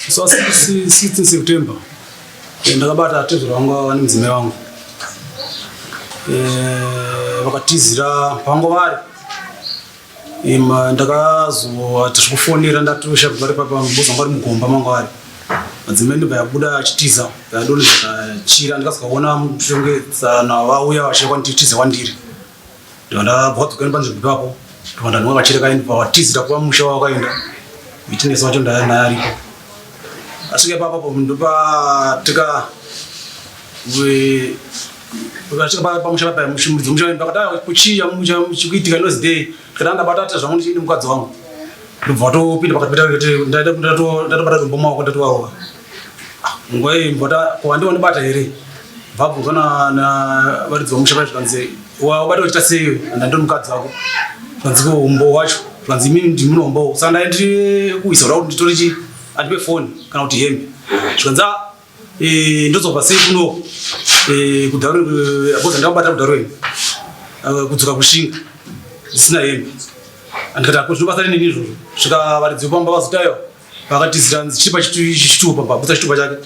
So 16 September ndakabata tezero wangu ni mzime wangu vakatizira pango vari ndakazo atikufonera ndatusha vari papa mbuza ngari mugomba mangu vari madzimai ndibva yabuda achitiza yadoni zvakachira ndikasikaona mushongedzana vauya vachirwa nditize kwandiri ndakabva kadzokera panzvimbo ipapo ndopandanwa vachireka indi pawatizira kuva musha wakaenda itinesa wacho ndanaye aripo asvika ipapo ndopatika pamusha pamusha pakada kuchiya chikuitika inozi day kana ndabata zvangu ndichini mukadzi wangu ndobva topinda pakati ndatobata dombo maoko ndatowarowa nguva iyi mbota kuwandiwa ndibata here bvabvunzwa navaridzi vamusha pai zvikanzi wabata wachita sei ndandiri mukadzi wako zvikanzi umbo wacho zvikanzi imini ndimune umbo saka ndaendiri kuisa kuda kuti nditori chii andipe foni kana kuti hembe zvikanzi ndozobva sei kuno kudaroapoza ndakabata kudaroeni kudzoka kushinga zvisina hembe andikati zvinobasa rinini izvozvo svika varidzi vepamba vazotayo vakatizira ndichipa chitupa pabutsa chitupa chake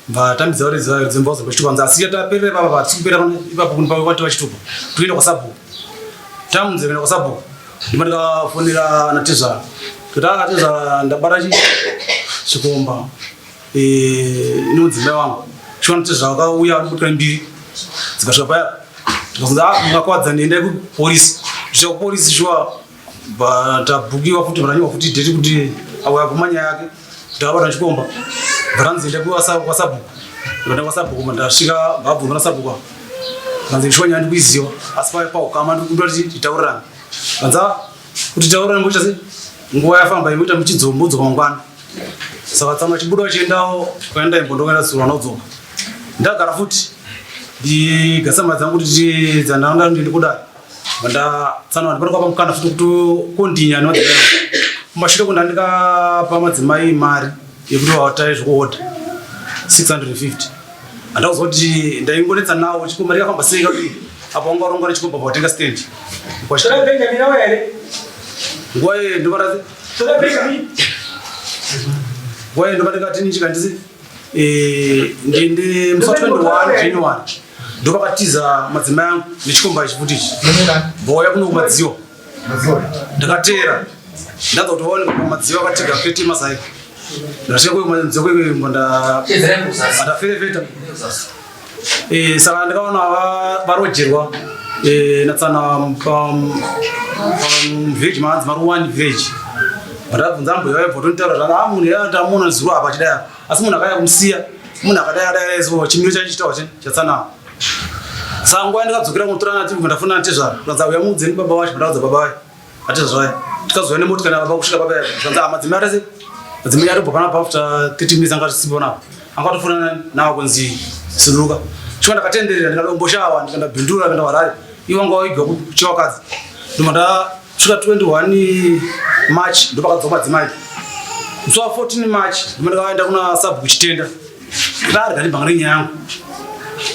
mbatambidza varidzi mba vazopa chitupa nzi asi taperera papa tisikupera ipapo kunipavativa chitupa toenda kwasabhuku tamunze kuenda kwasabhuku ndima ndikafonera natezvara totakatezvara ndabata chikomba inodzimai wangu chiwana tezvara vakauya butika mbiri dzikasvika paya ndikazonzi mungakwadza ndiendai kupolisi ndisvika kupolisi shuwa tabhukiwa futi vananyiwa futi dheti kuti auya kumanya yake kuti abata chikomba varanzienda kwasabhuku ndikaenda kwasabhuku ndasvika mbabvunza nasabhuku kanzi shuwa nyaya ndikuiziva asi paukama ndikundoti titaurirane kanza kuti taurirane ngoita sei nguva yafamba imoita muchidzombodzwa mangwana saka tsama chibuda vachiendawo kwaenda imbondokaenda tsurwa nodzoka ndagara futi ndigasama dzangu kuti dzandanga ndindi kudai ndatsanwa ndipanoka pamukana futi kuti kondinya nodzoka kumashure kundandikapa madzimai mari yekuti vatai zvekuoda 650 andakuzwa kuti ndaingonetsa nawo chikomba ndikafamba sei kuti apa ungaronga nechikomba pawatenga stand nguva iyi ndopatasi nguva iyi ndopandikati nichikandisi ndinde musa 21 January ndopakatiza madzimai angu nechikomba ichi futi ichi vauya kuno kumadziwa ndakatera ndadza kuti vaoneka kumadziwa akatiga fete masai ndasvika kwemadziwa kwekweimbo ndaferefeta saka ndikaona varojerwa natsana pamvheji maanzi mari 1 vheji ndabvunza mbuya vaibva tonitaura zvanga munhu yatamuna zuro apa chidaya asi munhu akaya kumusiya munhu akadayadayaiso chimiro chachichitawa chatsanawa saka nguva ndikadzokera kunotorana ati ndafuna natezvara kanza uya muudzeni baba wacho ndakadza baba vayo atezvaya tikazouya nemotikana baba kusvika baba kanza madzimai atese madzimai atobva panapa after 30 minutes anga tisimbonapo angatofuna nawo kunzi siruka chikwa ndakatenderera ndikadomboshawa ndikandabhindura kuenda Harare ivo nguva igwa kuchivakadzi ndoma ndasvika 21 March ndopakadzoka madzimai musi wa 14 March ndoma ndikaenda kuna sabhuku chitenda ndarga ndibhanga nenyaya yangu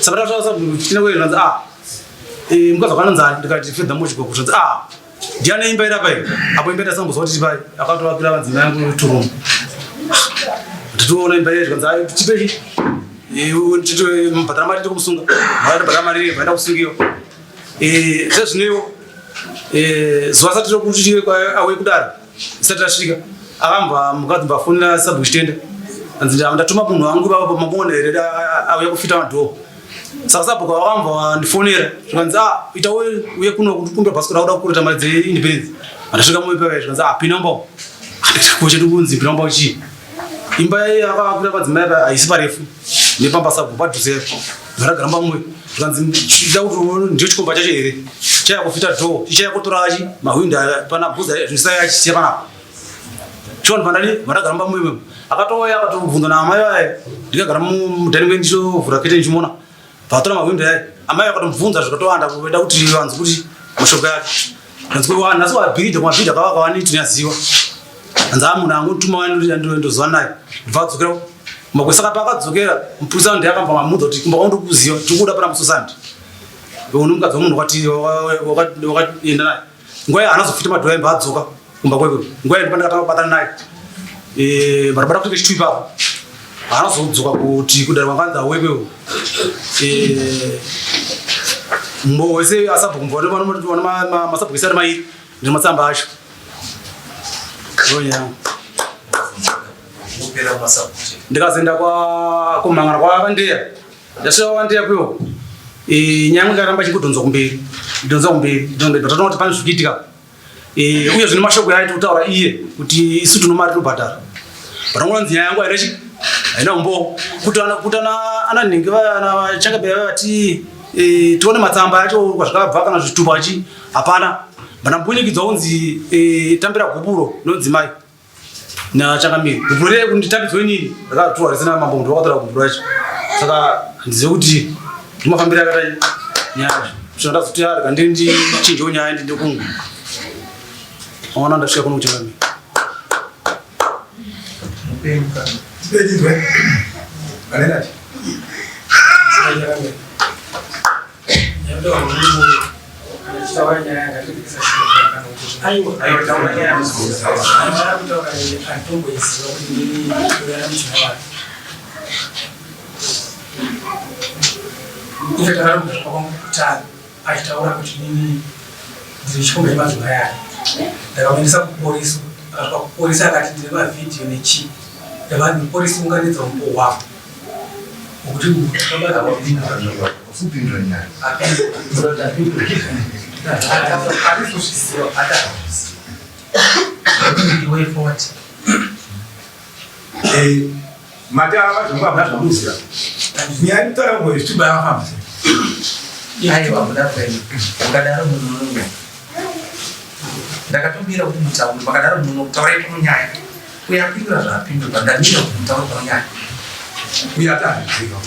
saka ndasvika sabhuku chitenda kweanzi mukadzi wakananzani ndikati fedha mochigwa kuti ndiane imba iri apa iyi apo imba ndasambozwa kuti tipai akatovakira madzimai yangu turumu titoona imba iyi zvikanzi tipechi mbhatara mari tikumusunga mbhatara mari vaenda kusungiwa sezvinewo zuva sati tokuti auye kudaro isati tasvika akamba mukadzi mbafonera sabhuku chitenda anzi ndatuma munhu wangu ipapo mamona here auye kufita madhoo saka sabhuku akamba ndifonera zvikanzi ita uye kuno kumbe bhasikoro akuda kukureta mari dzeindependence andasvika moipapa zvikanzi pina umbao anditakochetu kunzi pina umbao chii imba yakavakira madzimai apa haisi parefu nepamba sabhuku padhuzepo ndaragara pamwe zvikanzi ida kuti ndio chikomba chacho here chayakufita dhoo chichayakutorachi mahwindo pana bhuza zvisayachisiya panapa choni pandani vandagara pamwe akatouya akatobvunza naamai vaye ndikagara mudhani mwe ndichovhura kete ndichimuona vatora mahwindo yaye amai akatomubvunza zvikatowanda kueda kuti vanzi kuti mashoko yake nhasi wabhidha kumabhidha akavakawani tinoyaziva anzi munhu angotuma ndozova naye ndibva adzokera makwesaka paakadzokera mupurisa ndiyakamba mamudza kuti kumba kwaundokuziva tikuda pana musosandi une mukadzi wamunhu wakaenda naye nguva iyi anazofita madhoo aimba adzoka kumba kweko ngoenda pandakatanga kubatana naye barabara kuti chitu ipapo anozodzoka kuti kudara kwanganza wekweko mbo wese asabhuku wana masabhuku isari mairi ndi matsamba acho oya ndikazenda kumangana kwa Vandeya ndasvika Vandeya kweko nyangwe ngaramba chikudhonza kumberi ndotoona kuti pane zvikuitika uye zvine mashoko yaiti kutaura iye kuti isu tino mari tinobhadhara patangonzi nyaya yangu haina umbo kuti ananhingi chakabera vati tione matsamba acho kwazvakabva kana zvitupa achi hapana bandambunikidzwa kunzi tambira guburo nodzimai nachangamiri guburo reye kunditambidzwe nini rakatua risina mambongo ndovakatora guburo acho saka handizive kuti ndimafambira akatai nyaya zvondazoti arika ndichinjewo nyaya ndindekungu aona ndasvika kuno kuchangamiri achitaura kuti nini ndiri chikombe mazuva aya ndakamenesa kuporisa akasvika kuporisa akati ndine mavhidhiyo nechi yavanhu muporisi unganidza mupo wavo ukuti matava vazvonga vazvamuzira nyaya kutaura mwe zvituba yavafamba aiwa muda kwenu ukadaro munhu ndakatobira kuti mutauri makadaro munhu kutaura ito munyaya kuyapindura zvapindurwa ndamira kuti mutauri panyaya uyatazviziva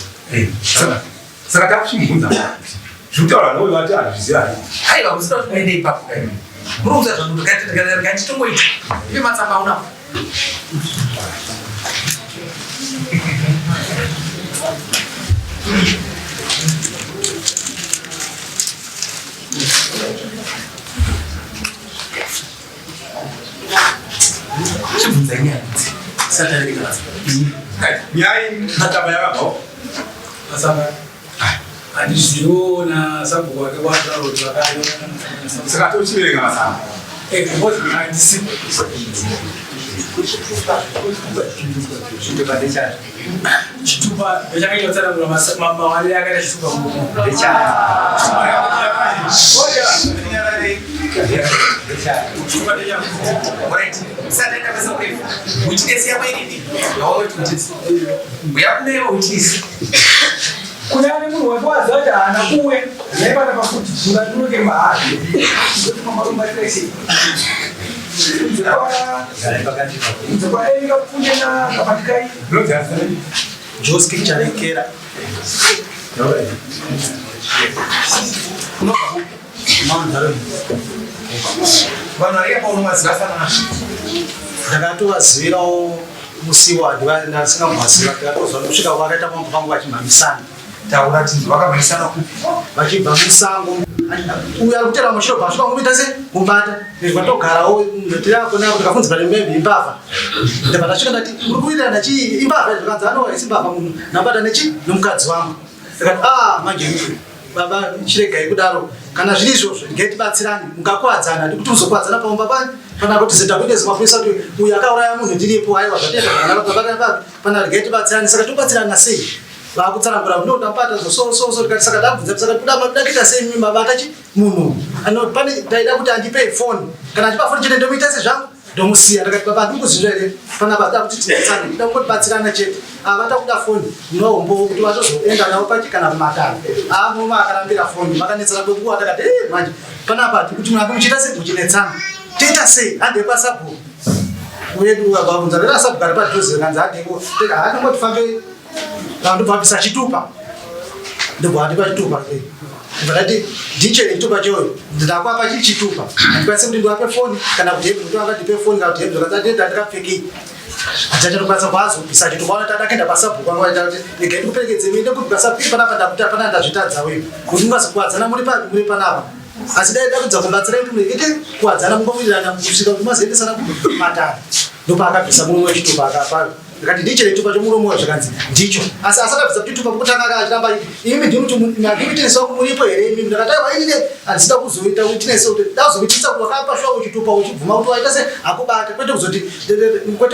saka takuchimubvunza zvekutaura nowe vati hazviziva aiwa musina kuti muende ipapo kaini murouza zvanhu ndikatitongoita ive matsamba unapo nyaya matamba yakabvawo masamba handiziona sabhuku wake wataroti saka tochiverenga masamba chitupa ndechakaitotsanangura mawarire akaita chitupa kuna ane munhu wekuwadza kuti haana kuwe naipata pafuti zvingatinoke mahari ndotimamarumbatirese dzekwaerika kufundena kapatikai joski charekera vanhu vari apa unomazivafanana ndakatovazivirawo musiwadi ndasingamwaziva ndakatozva kusvika vakaita pamwe pangu vachimhamisana taura tinzi vakamhamisana kupi vachibva musango uyo ari kutera mashiro bva svika se kumbata ndatogarawo ndotirako ndikafunzwa imbavha ndabva ndasvika ndati uri kuita ndachi imbavha zvikanzi anova isi mbavha munhu ndabata nechi nomukadzi wangu ndakati manje baba chiregai kudaro kana zviri izvozvo ngatibatsirani mukakuwadzana ndikuti uzokuwadzana paumba pani pana kuti zitakuite zimapurisa kuti uyu akauraya munhu ndiripo aiwa zvateta pana ngatibatsirani saka tobatsirana sei vakutsanangura muno ndapata zososo ndikati saka ndabvunza saka ndakita sei mimba batachi munhu pane ndaida kuti andipe phone kana ndipa phone chete ndomuita sezvangu ndomusiya ndakati baba ndikuzvinzva here pana bada kuti tibatsirane ndida kungotibatsirana chete avata kuda phone nombo kuti vazozoenda navo pachi kana kumatano muma akarambira phone vakanetsana kwekuwa ndakati manje panapa kuti munhu muchiita sei muchinetsana toita sei andepa sabhuku wedu vabvunza ndera sabhuku ari padhuze kanzi adeko haanongotifambe ndobvambisa chitupa ndobvandipa chitupa ndati ndichene chitupa choyo ndakwapa chichitupa andikwanise kuti ndiwape foni kana kuti hebu kuti vangandipe foni kana kuti hebu zvakadzadenda ndikapfekei achatinokwanisa kuazobvisa chitupa ona tadakenda pasabhuku anga waita kuti ndege ndikuperekedze minde kuti pasapiri panapa ndakuti hapana ndazvitadza weyu kuti ungazokuwadzana muri papi muri panapa asi dai dakudza kumbatsira kuti murekete kuwadzana mungowirirana kusvika kuti mazoendesana kumatare ndopakabvisa murume wechitupa akapa akati ndichire chitupa chomurume wazvakanzi ndicho asi asakabvisa kuti chitupa kutanga akachiramba imi ndimutiniswa kumuripo here imi ndakataiwa inine handisida kuzoita kutinese kuti dakuzokuitisa kuti wakapashwa uchitupa uchibvuma kuti waita se akubata kwete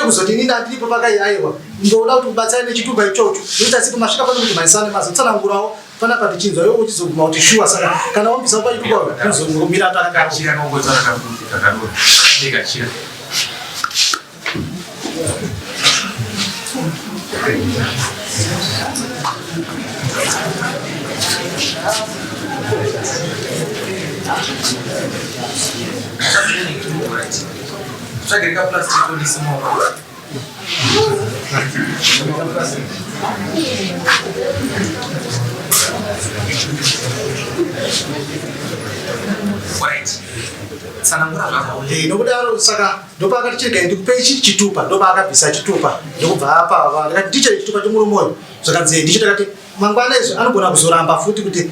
kuzoti inini handiripo pakaiaiwa ndoda kuti ubatsane nechitupa ichocho noita siku masvika pano kuti mhaisane mazotsanangurawo pana pati chinzwa iwo uchizoguma kuti shuwa saka kana wambisa pachitupa uzongomira takachira nongotsara kakutika kadoro ndikachira Tsvagereka plastic todisimo. Right. Sanangura zvapo. Nokudaro saka ndopakati chega ndikupe chitupa ndopakabvisa chitupa ndokubva apa ndakati ndiche chitupa chomurume uyu zvakanzi ndicho takati mangwana izvo anogona kuzoramba futi kuti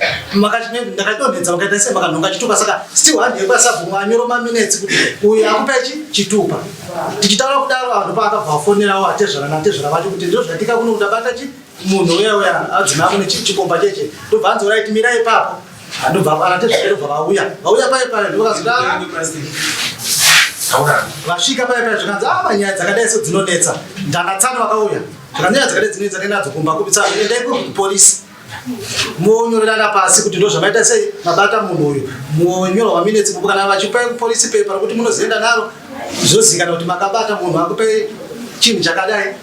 ndakatondedza makaita se makanhonga chitupa saka still handi yekwasabhumu anyoro maminetsi kuti uyu akupe chitupa tichitaura kudaro vanhu paakabva afonerawo atezvara vacho kuti ndiro zvatika kuno kundabata munhu uya adzima kune chikomba cheche ndobva anzoraiti mira ipapo andobva anatezvakerobva vauya paipai ndokazodaro vasvika paipai zvikanzi manyaya dzakadai so dzinonetsa ndangatsana vakauya zvakanyaya dzakadai dzinonetsa nenadzo kumba kupitsa endai kupolisi monyorerana pasi kuti ndo zvamaita sei mabata munhu uyu monyorwa maminetsi kupo kana vachipai kupolisi pepa rokuti munozoenda naro zvozikana kuti makabata munhu akupai chinhu chakadai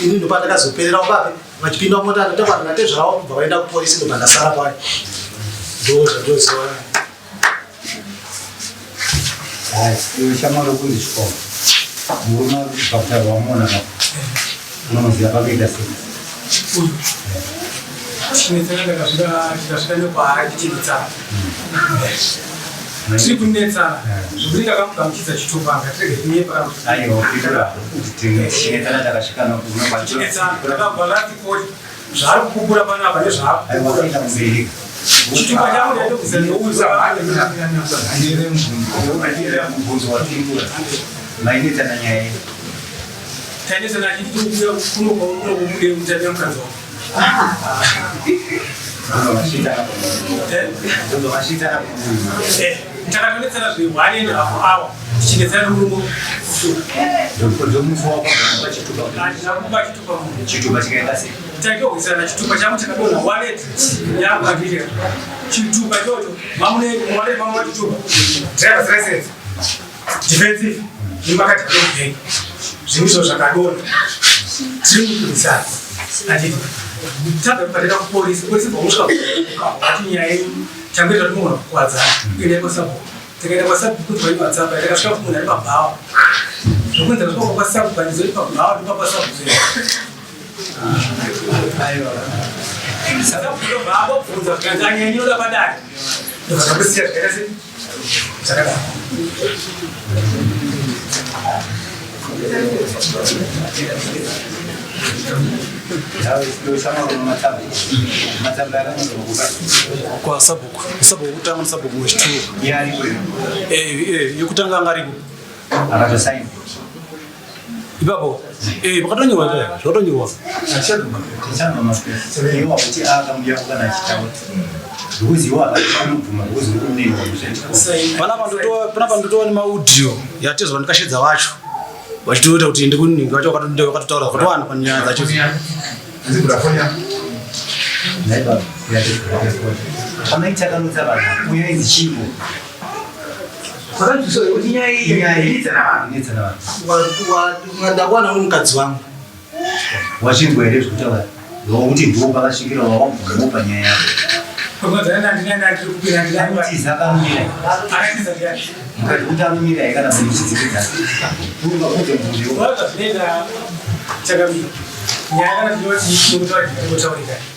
ini ndopa ndakazoperera upape vachipinda mumota ndotakwati natezvarawo kubva vaenda kupolisi ndobva ndasara pai ndozvandozivana shamaro kundi chikoma murume pakutara wamona unoziva pakaita sei uyu chinetsana ndakasvika nekwaari tichibitsana tiri kunetsana zvokuti ndakamugamuchidza chitupa ngatirege kunyepa aiwa kuitira kuti chinetsana takasvika ndakabva vatipoti zvaari kukukura panapa nezvaakaita mubereka chitupa changu ndaitogisa neuza andire mubvunzo watindura mainetsana nyaya yedu tainetsana achiti kunomude mutane mukadzi takatonetsana zve1 and a half hour tichinetsana nemurume ndinakupa chitupa chikaenda sei taitohwisana chitupa changu chakadonha walet yangu andire chitupa chocho mamune walet mamwe wachitupa drivers license defensive imakati adobank zvinizvo zvakadonha tiri kukurisana achiti tabva kubatira kupolisi polisi bvamusvika ati nyaya changoita kuti mugona kukwadzana kuenda kwasabhuku tikaenda kwasabhuku kuti WhatsApp takasvika kuti munhu ari pabhawa zvokuenzera zvoko kwasabhuku pandizori pabhawa ndipapasabhuku saka kutobva bvunza kuti nyaya inoda padare ndobva ndakusiya zvakaita sei zvakadaro kwasabhuku sabhuku kutanga sabhuku wechituru yekutanga ngaripo akatosaini ipapo pakatonyorwa zvakatonyorwa iwa kuti akamuya kukana chitaura ndikuziwa akaamubvuma ndikuzi ndikuneiwa pana pandotowa nemaudhiyo yatezwa ndikashedza vacho vachitoita kuti ndikuninga vacho vakatotaura kutowana panyaya dzacho amaitakanutsa vanhu uya inzi chivo ndakwana nomukadzi wangu wachinzwa here zvekutaura kuti ndo pakasvikira wawabvumo panyaya yako akutiza akamira mukati kuti anomira kana muchidzikidza ukakuti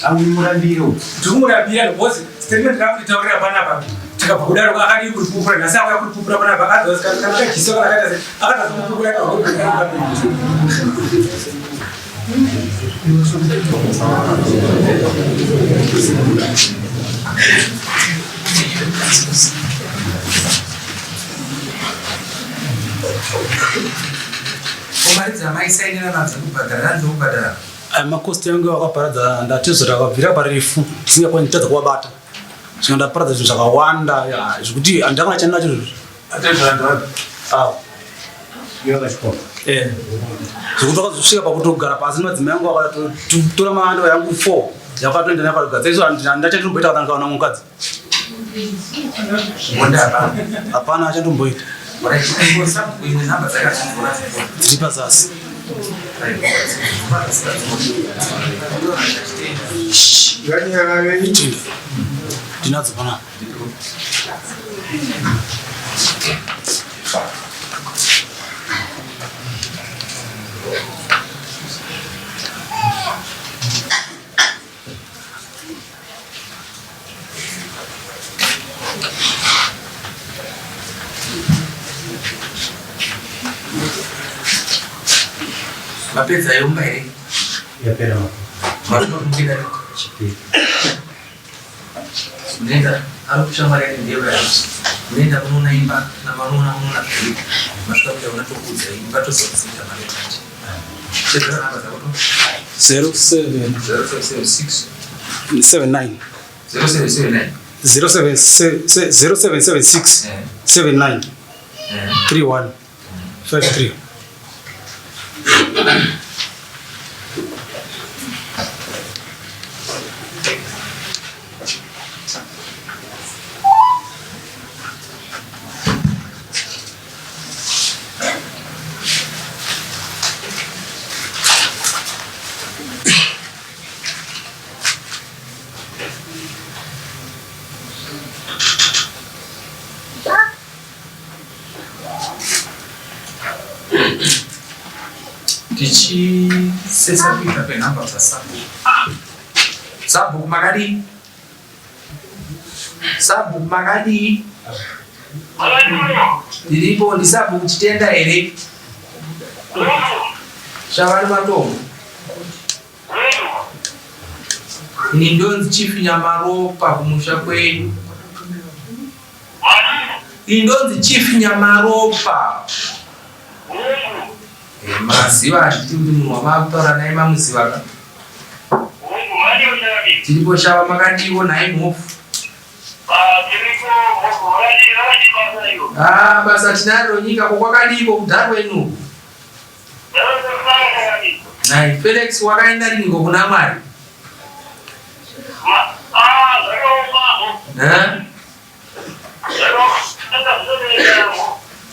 amurambiro ndikumurambira because statement ndakakutaurira panapa tikabva kudaro akadii kuripupura nhasi auya kuripupura panapa akadziso kana akaita sei akatazokupupura Umaridza maisainira nadzo kubhadhara nadzo kubhadhara. Makosti yangu akaparadza ndatizora akabvira parefu tisingakwanitadza kuwabata. Saka ndaparadza zvinhu zvakawanda zvekuti handakana chani nacho izvozvo. Zvekuti wakazosvika pakutogara pasi madzimai angu akatotora mando yangu 4 yakatoenda nakagadza izvo handachandomboita kana ndikaona mukadzi. Hapana achandomboita. Dziri pazasi. Ndinadzo pana. Mapedza yomba here? Yapera. Mapedza Nenda arikushamwari yake ndiyo yacho. Nenda munonaimba na vanona munonapirika. Masvika kuti unatokudza imba tozokuzinda mari yacho. Chedza namba dzako. 0776 79 0779 0776 79 31 53. Dici sesa kuita penamba za sabu. Sabu magadi. Sabu magadi. Dilipo ni sabu kuchitenda ere. Shawari mato. Ni ndonzi chief Nyamaropa kumusha kwenu. Ni ndonzi chief Nyamaropa. Maziwa ati munhu wamakutora naye mamuziva. Tiripo shawa makadiwo naye mofu. Basa tinaro nyika kwakwakadiko kudharo inu. Nai Felix wakaenda ringo kuna Mwari.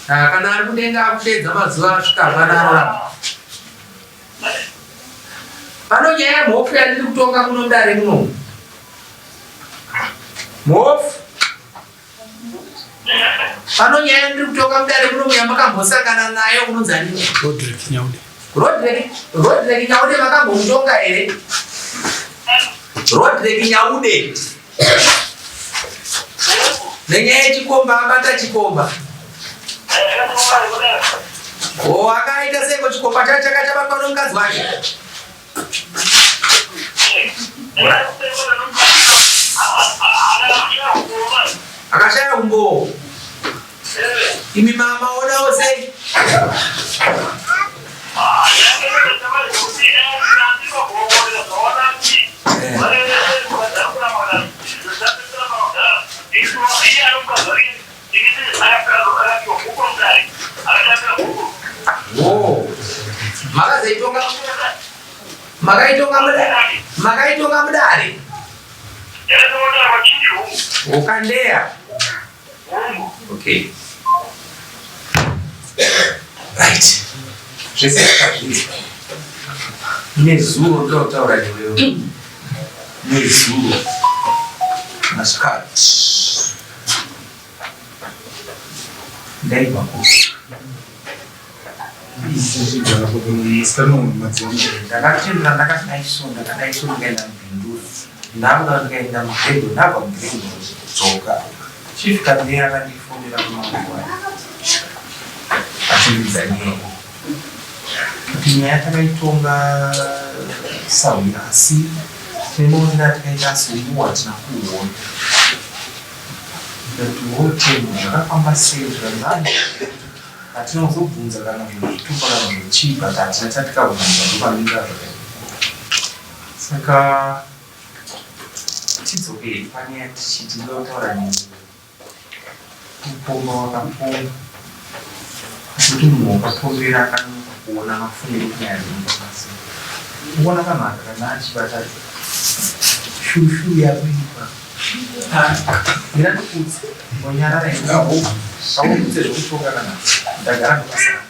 Kana ari kudenga akupedza mazuva asvika akanarora. Pano nyaya yemhofu yandiri kutonga muno mudare muno. Mhofu. Pano nyaya yandiri kutonga mudare muno yamakambosangana nayo unonzani. Roderick Nyaude. Roderick Nyaude makambomutonga here. Roderick Nyaude. Nenyaya yechikomba abata chikomba. Akaita seko chikomba chacho chakachabatwa nomukadzi wake. Akashaya umbo. Imi mama onawo sei? Makaitonga mudare. Ukandea. Okay. Right. Nezuro ndo taura newewe. Nezuro. Maskat. Ndaiba ku. Ndakati ngenda mbindu. Ndanga ngenda mpedo napa mbindu tsoka. Chifika ndera kandifunira kumangwa. Atimizanye. Nyaya takaitonga sauyasi. Tinoona takaita sumuwa tinakuona. Ndatuwote zvakafamba sei zvanzani. hatinozobvunza kana zvitupa kana zvichipa tatikaunza topaminga zvakadai. Saka tidzokei panyaya tichiti ndotaura nepomba wakapomba kuti munhu wakapombera akanaka kuona mafungiro kunyaya dzemubasa kuona kanaka kana achibata shushu yakuipa ndinandikudze mbonyarara aukudze zvekutonga kana ndagara ndopasana